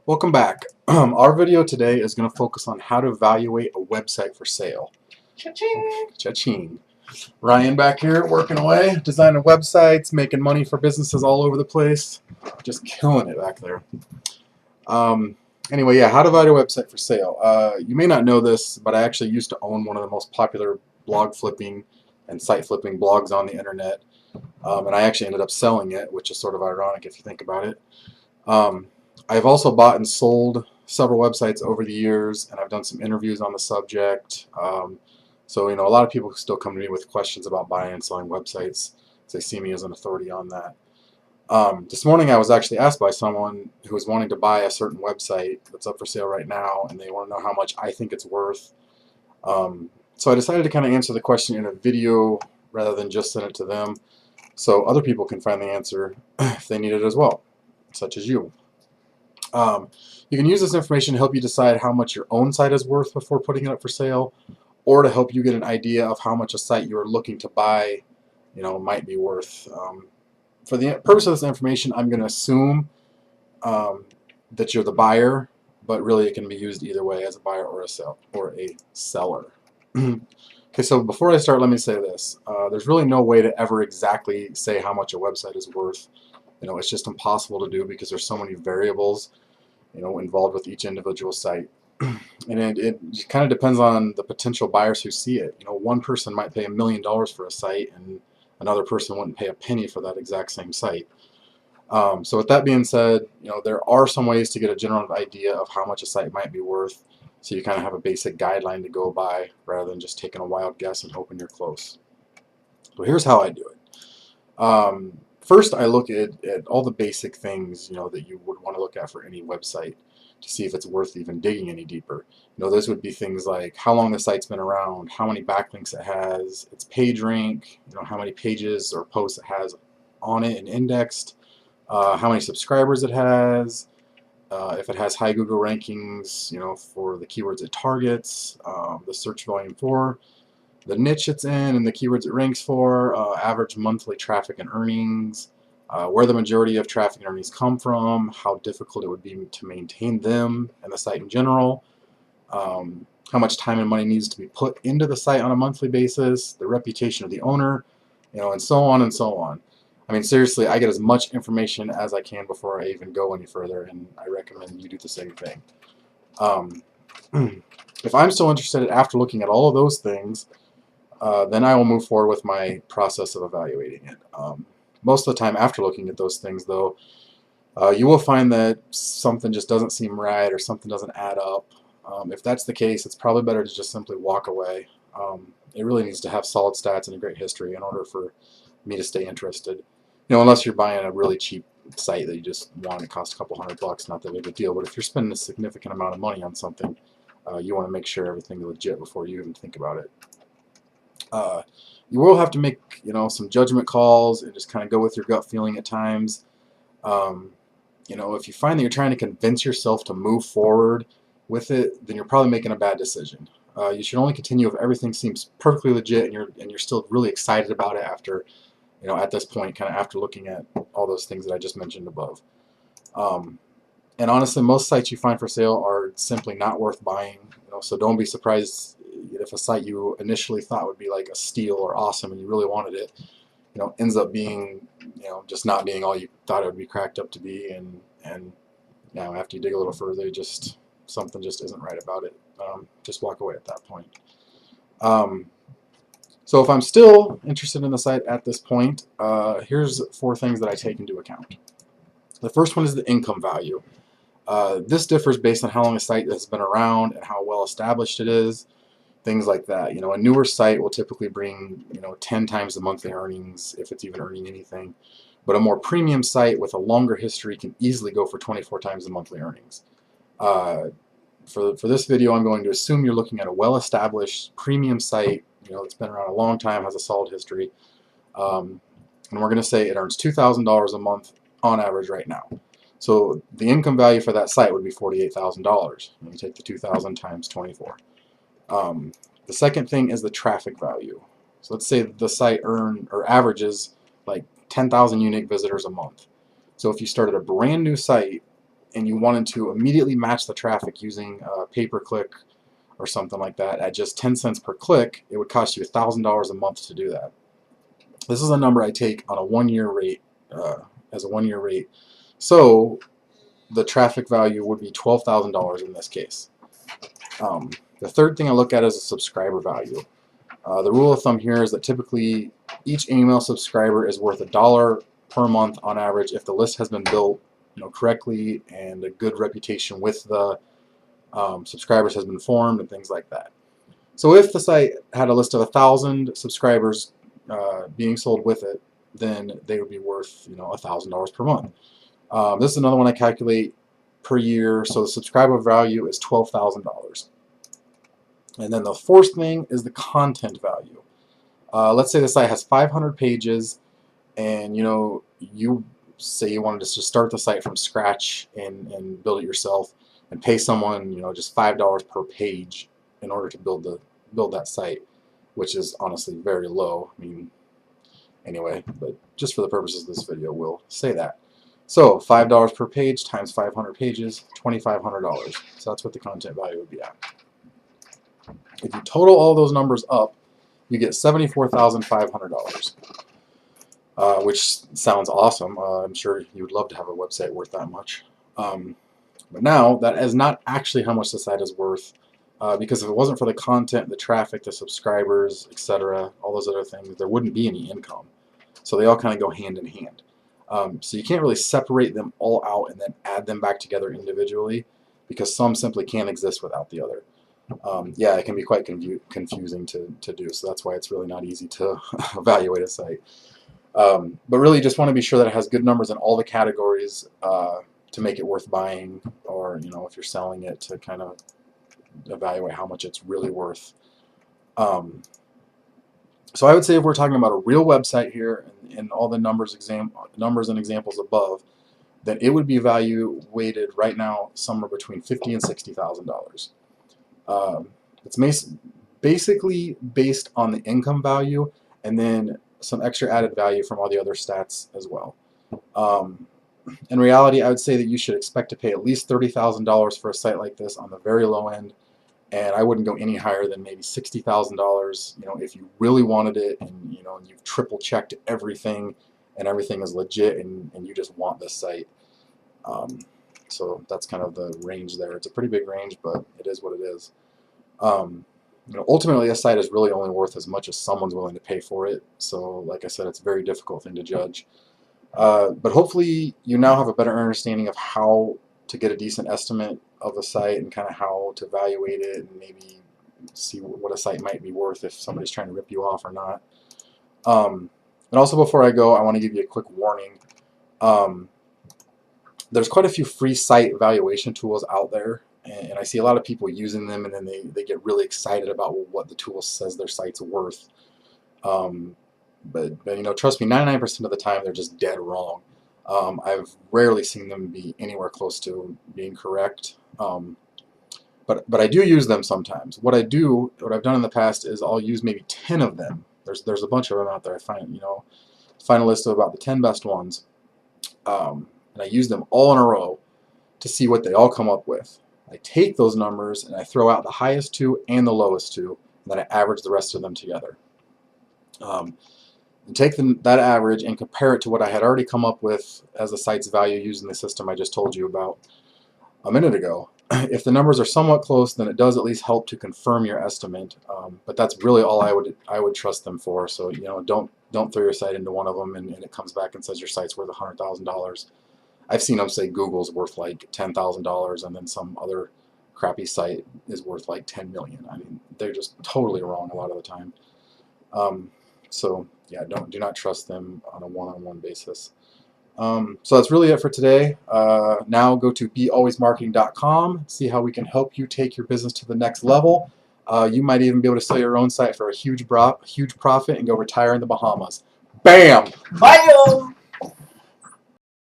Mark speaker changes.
Speaker 1: Welcome back. Our video today is going to focus on how to evaluate a website for sale.
Speaker 2: Cha-ching!
Speaker 1: Cha-ching. Ryan back here working away, designing websites, making money for businesses all over the place. Just killing it back there. Anyway, yeah, how to evaluate a website for sale. You may not know this, but I actually used to own one of the most popular blog flipping and site flipping blogs on the internet. And I actually ended up selling it, which is sort of ironic if you think about it. I've also bought and sold several websites over the years, and I've done some interviews on the subject. So, a lot of people still come to me with questions about buying and selling websites. They see me as an authority on that. This morning I was actually asked by someone who was wanting to buy a certain website that's up for sale right now, and they want to know how much I think it's worth. So I decided to kind of answer the question in a video rather than just send it to them, so other people can find the answer if they need it as well, such as you. You can use this information to help you decide how much your own site is worth before putting it up for sale, or to help you get an idea of how much a site you're looking to buy, might be worth. For the purpose of this information, I'm going to assume that you're the buyer, but really it can be used either way, as a buyer or a seller. Okay, so before I start, let me say this. There's really no way to ever exactly say how much a website is worth. It's just impossible to do because there's so many variables, involved with each individual site. And it kind of depends on the potential buyers who see it. One person might pay $1 million for a site, and another person wouldn't pay a penny for that exact same site. So with that being said, there are some ways to get a general idea of how much a site might be worth, so you kind of have a basic guideline to go by rather than just taking a wild guess and hoping you're close. So here's how I do it. First, I look at all the basic things that you would want to look at for any website to see if it's worth even digging any deeper. Those would be things like how long the site's been around, how many backlinks it has, its page rank, how many pages or posts it has on it and indexed, how many subscribers it has, if it has high Google rankings, for the keywords it targets, the search volume for the niche it's in and the keywords it ranks for, average monthly traffic and earnings, where the majority of traffic and earnings come from, how difficult it would be to maintain them and the site in general, how much time and money needs to be put into the site on a monthly basis, the reputation of the owner, and so on and so on. I mean, seriously, I get as much information as I can before I even go any further, and I recommend you do the same thing. If I'm still interested after looking at all of those things, then I will move forward with my process of evaluating it. Most of the time after looking at those things, though, you will find that something just doesn't seem right or something doesn't add up. If that's the case, it's probably better to just simply walk away. It really needs to have solid stats and a great history in order for me to stay interested. Unless you're buying a really cheap site that you just want, it costs a couple $100, not that big a deal. But if you're spending a significant amount of money on something, you want to make sure everything's legit before you even think about it. You will have to make some judgment calls and just kind of go with your gut feeling at times. If you find that you're trying to convince yourself to move forward with it, then you're probably making a bad decision. You should only continue if everything seems perfectly legit and you're still really excited about it after at this point, kind of after looking at all those things that I just mentioned above. And honestly, most sites you find for sale are simply not worth buying. So don't be surprised if a site you initially thought would be like a steal or awesome and you really wanted it, ends up being, just not being all you thought it would be cracked up to be. And after you dig a little further, something just isn't right about it. Just walk away at that point. So if I'm still interested in the site at this point, here's 4 things that I take into account. The first one is the income value. This differs based on how long a site has been around and how well established it is, things like that. A newer site will typically bring 10 times the monthly earnings, if it's even earning anything. But a more premium site with a longer history can easily go for 24 times the monthly earnings. For this video, I'm going to assume you're looking at a well-established premium site, it's been around a long time, has a solid history, and we're going to say it earns $2,000 a month on average right now. So the income value for that site would be $48,000. You take the 2,000 times 24. The second thing is the traffic value. So let's say the site averages like 10,000 unique visitors a month. So if you started a brand new site and you wanted to immediately match the traffic using pay-per-click or something like that at just 10 cents per click, it would cost you $1,000 a month to do that. This is a number I take on a 1-year rate, as a 1-year rate. So the traffic value would be $12,000 in this case. The third thing I look at is a subscriber value. The rule of thumb here is that typically each email subscriber is worth $1 per month on average if the list has been built, correctly, and a good reputation with the subscribers has been formed and things like that. So if the site had a list of 1,000 subscribers being sold with it, then they would be worth $1,000 per month. This is another one I calculate per year, so the subscriber value is $12,000. And then the fourth thing is the content value. Let's say the site has 500 pages, and you say you wanted to just start the site from scratch and build it yourself, and pay someone just $5 per page in order to build that site, which is honestly very low. I mean, anyway, but just for the purposes of this video, we'll say that. So $5 per page times 500 pages, $2,500. So that's what the content value would be at. If you total all those numbers up, you get $74,500, which sounds awesome. I'm sure you would love to have a website worth that much. But now, that is not actually how much the site is worth, because if it wasn't for the content, the traffic, the subscribers, etc., all those other things, there wouldn't be any income. So they all kind of go hand in hand. So you can't really separate them all out and then add them back together individually, because some simply can't exist without the other. Yeah, it can be quite confusing to do, so that's why it's really not easy to evaluate a site. But really just want to be sure that it has good numbers in all the categories to make it worth buying, or if you're selling it, to kind of evaluate how much it's really worth. So I would say if we're talking about a real website here and all the numbers and examples above, then it would be weighted right now somewhere between $50,000 and $60,000. It's basically based on the income value and then some extra added value from all the other stats as well. In reality, I would say that you should expect to pay at least $30,000 for a site like this on the very low end, and I wouldn't go any higher than maybe $60,000. If you really wanted it, and you've triple checked everything and everything is legit, and you just want this site. So that's kind of the range there. It's a pretty big range, but it is what it is. Ultimately, a site is really only worth as much as someone's willing to pay for it. So, like I said, it's a very difficult thing to judge. But hopefully, you now have a better understanding of how to get a decent estimate of a site and kind of how to evaluate it and maybe see what a site might be worth if somebody's trying to rip you off or not. And also, before I go, I want to give you a quick warning. There's quite a few free site valuation tools out there, and I see a lot of people using them, and then they get really excited about what the tool says their site's worth. But trust me, 99% of the time they're just dead wrong. I've rarely seen them be anywhere close to being correct. But I do use them sometimes. What I've done in the past is I'll use maybe 10 of them. There's a bunch of them out there. I find a list of about the 10 best ones. And I use them all in a row to see what they all come up with. I take those numbers and I throw out the highest two and the lowest two, and then I average the rest of them together. And take that average and compare it to what I had already come up with as the site's value using the system I just told you about a minute ago. If the numbers are somewhat close, then it does at least help to confirm your estimate. But that's really all I would trust them for. So don't throw your site into one of them and it comes back and says your site's worth $100,000. I've seen them say Google's worth like $10,000, and then some other crappy site is worth like 10 million. I mean, they're just totally wrong a lot of the time. So yeah, do not trust them on a one-on-one basis. So that's really it for today. Now go to bealwaysmarketing.com, see how we can help you take your business to the next level. You might even be able to sell your own site for a huge profit and go retire in the Bahamas. Bam!
Speaker 2: Bye!